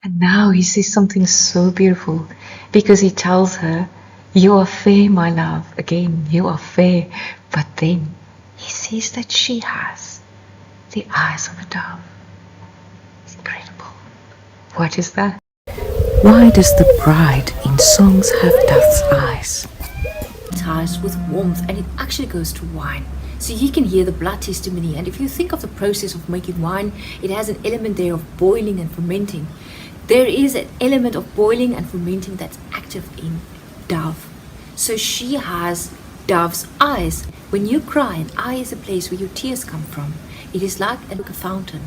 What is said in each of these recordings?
And now he says something so beautiful because he tells her, you are fair, my love. Again, you are fair. But then he says that she has the eyes of a dove. It's incredible. What is that? Why does the bride in songs have dove's eyes? Ties with warmth, and it actually goes to wine. So you can hear the blood testimony, and if you think of the process of making wine, it has an element there of boiling and fermenting. There is an element of boiling and fermenting that's active in dove. So she has dove's eyes. When you cry, an eye is a place where your tears come from. It is like a fountain,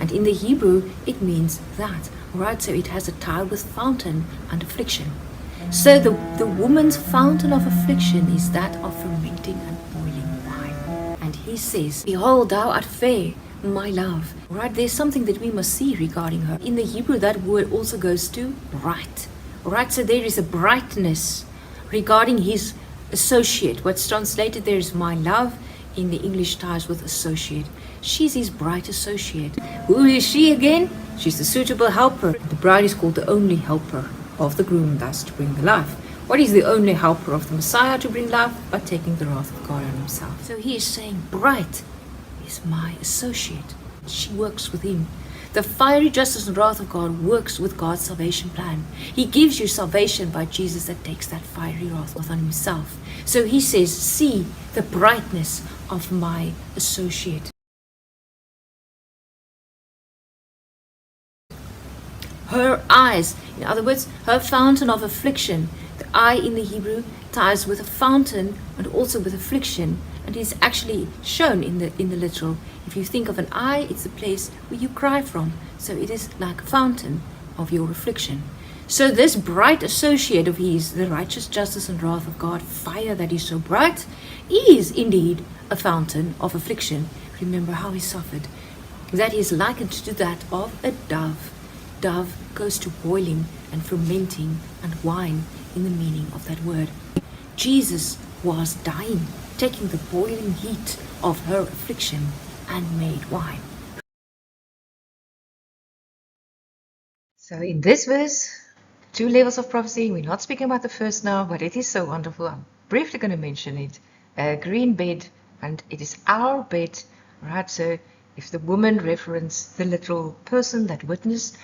and in the Hebrew it means that, right? So it has a tie with fountain and affliction. So the woman's fountain of affliction is that of fermenting and boiling wine. And he says, behold, thou art fair, my love. Right, there's something that we must see regarding her. In the Hebrew, that word also goes to bright. Right, so there is a brightness regarding his associate. What's translated there is my love. In the English ties with associate. She's his bright associate. Who is she again? She's the suitable helper. The bride is called the only helper of the groom, thus to bring the life. What is the only helper of the Messiah to bring life? But taking the wrath of God on himself. So he is saying, bright is my associate. She works with him. The fiery justice and wrath of God works with God's salvation plan. He gives you salvation by Jesus that takes that fiery wrath on himself. So he says, see the brightness of my associate. Her eyes, in other words, her fountain of affliction. The eye in the Hebrew ties with a fountain and also with affliction, and is actually shown in the literal. If you think of an eye, it's a place where you cry from. So it is like a fountain of your affliction. So this bright associate of his, the righteous justice and wrath of God, fire that is so bright, is indeed a fountain of affliction. Remember how he suffered. That is likened to that of a dove. Dove goes to boiling and fermenting and wine in the meaning of that word. Jesus was dying, taking the boiling heat of her affliction and made wine. So in this verse, 2 levels of prophecy. We're not speaking about the first now, but it is so wonderful. I'm briefly going to mention it. A green bed, and it is our bed, right? So if the woman referenced the literal person that witnessed,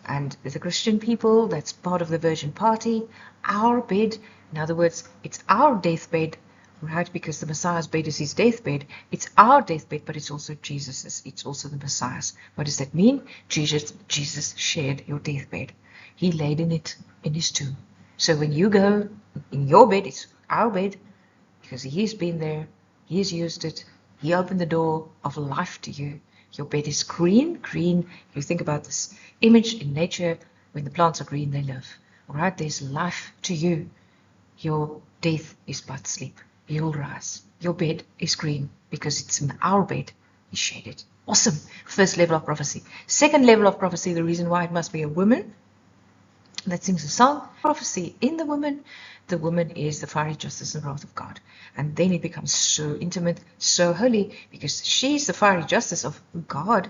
and the Christian people, that's part of the virgin party, our bed, in other words, it's our deathbed, right? Because the Messiah's bed is his deathbed. It's our deathbed, but it's also Jesus's. It's also the Messiah's. What does that mean? Jesus shared your deathbed. He laid in it in his tomb. So when you go in your bed, it's our bed, because he's been there, he's used it, he opened the door of life to you. Your bed is green. Green, if you think about this image in nature, when the plants are green, they live. All right, there's life to you. Your death is but sleep. You'll rise. Your bed is green because it's in our bed. He shared it. Awesome. First level of prophecy. Second level of prophecy, the reason why it must be a woman that sings a song. Prophecy in the woman is the fiery justice and wrath of God. And then it becomes so intimate, so holy, because she's the fiery justice of God.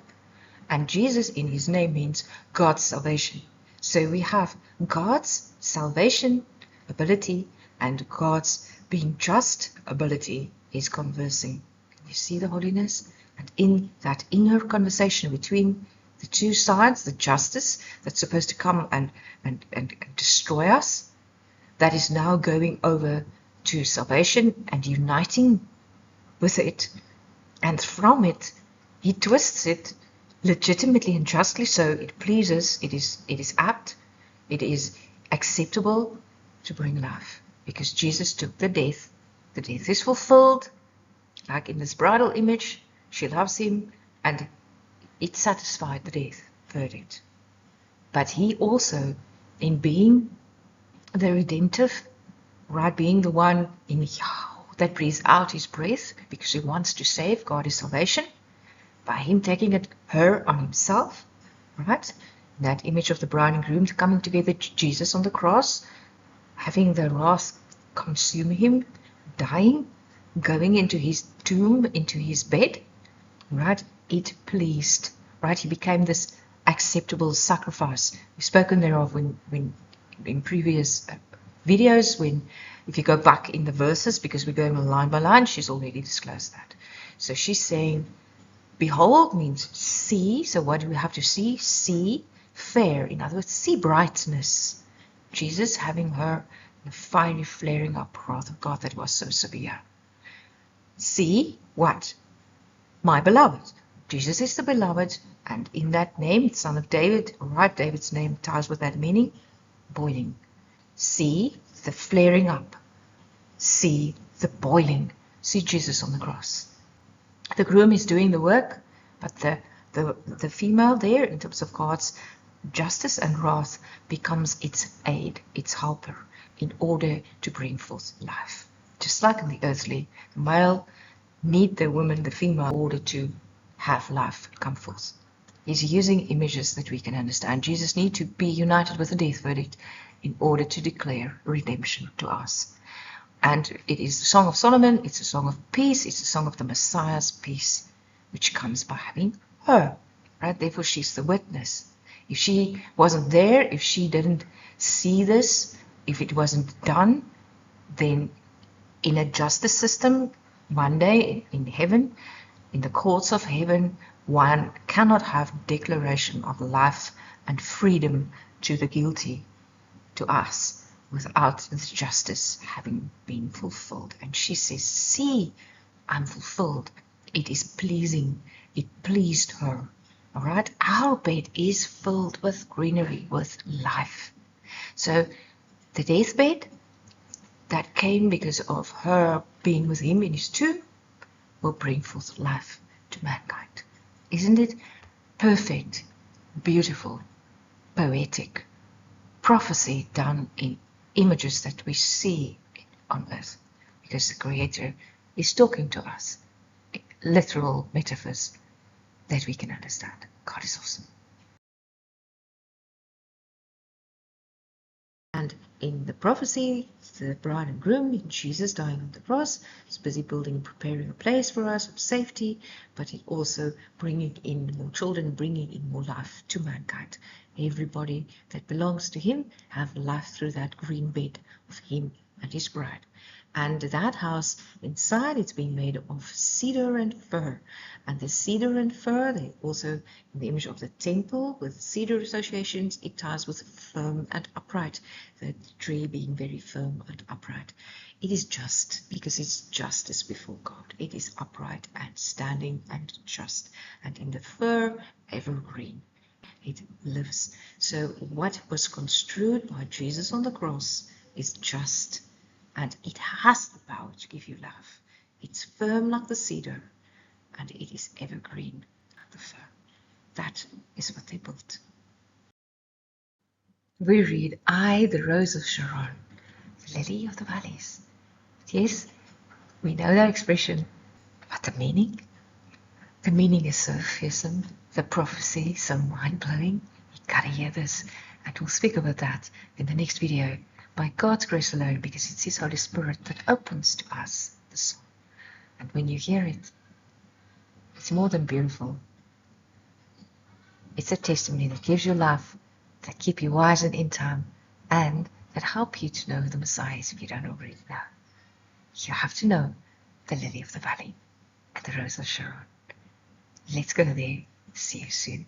And Jesus in his name means God's salvation. So we have God's salvation ability and God's being just ability is conversing. You see the holiness? And in that inner conversation between the two sides, the justice that's supposed to come and destroy us, that is now going over to salvation and uniting with it. And from it, he twists it legitimately and justly, so it pleases, it is apt, it is acceptable to bring life. Because Jesus took the death is fulfilled, like in this bridal image, she loves him, and it satisfied the death verdict. But he also, in being the redemptive, right, being the one in that breathes out his breath because he wants to save, God is salvation, by him taking her on himself, right? That image of the bride and groom coming together, Jesus on the cross, having the wrath consume him, dying, going into his tomb, into his bed, right? It pleased, right? He became this acceptable sacrifice. We've spoken thereof when in previous videos, if you go back in the verses, because we're going line by line, she's already disclosed that. So she's saying, behold means see. So what do we have to see? See fair. In other words, see brightness. Jesus having her the fiery flaring up wrath of God that was so severe. See what? My beloved. Jesus is the beloved, and in that name, son of David, right, David's name ties with that meaning, boiling. See the flaring up. See the boiling. See Jesus on the cross. The groom is doing the work, but the female there, in terms of God's justice and wrath, becomes its aid, its helper, in order to bring forth life. Just like in the earthly, the male need the woman, the female, in order to have life come forth. He's using images that we can understand. Jesus needs to be united with the death verdict in order to declare redemption to us. And it is the Song of Solomon, it's a song of peace, it's a song of the Messiah's peace, which comes by having her, right? Therefore, she's the witness. If she wasn't there, if she didn't see this, if it wasn't done, then in a justice system, one day in heaven, in the courts of heaven, one cannot have declaration of life and freedom to the guilty, to us, without this justice having been fulfilled. And she says, see, I'm fulfilled. It is pleasing. It pleased her. All right? Our bed is filled with greenery, with life. So the deathbed that came because of her being with him in his tomb will bring forth life to mankind. Isn't it perfect, beautiful, poetic, prophecy done in images that we see on earth? Because the Creator is talking to us, literal metaphors that we can understand. God is awesome. And in the prophecy, the bride and groom, Jesus dying on the cross, is busy building and preparing a place for us of safety, but it also bringing in more children, bringing in more life to mankind. Everybody that belongs to him have life through that green bed of him and his bride. And that house inside, it's been made of cedar and fir. And the cedar and fir, they also, in the image of the temple with cedar associations, it ties with firm and upright, the tree being very firm and upright. It is just because it's justice before God. It is upright and standing and just. And in the fir, evergreen. It lives. So what was construed by Jesus on the cross is just, and it has the power to give you life. It's firm like the cedar, and it is evergreen like the fir. That is what they built. We read, I, the rose of Sharon, the lily of the valleys. Yes, we know that expression, but the meaning? The meaning is so fearsome, the prophecy so mind-blowing. You gotta hear this, and we'll speak about that in the next video. By God's grace alone, because it's His Holy Spirit that opens to us the song. And when you hear it, it's more than beautiful. It's a testimony that gives you life, that keep you wise and in time, and that help you to know who the Messiah is if you don't already know. You have to know the lily of the valley and the rose of Sharon. Let's go there. See you soon.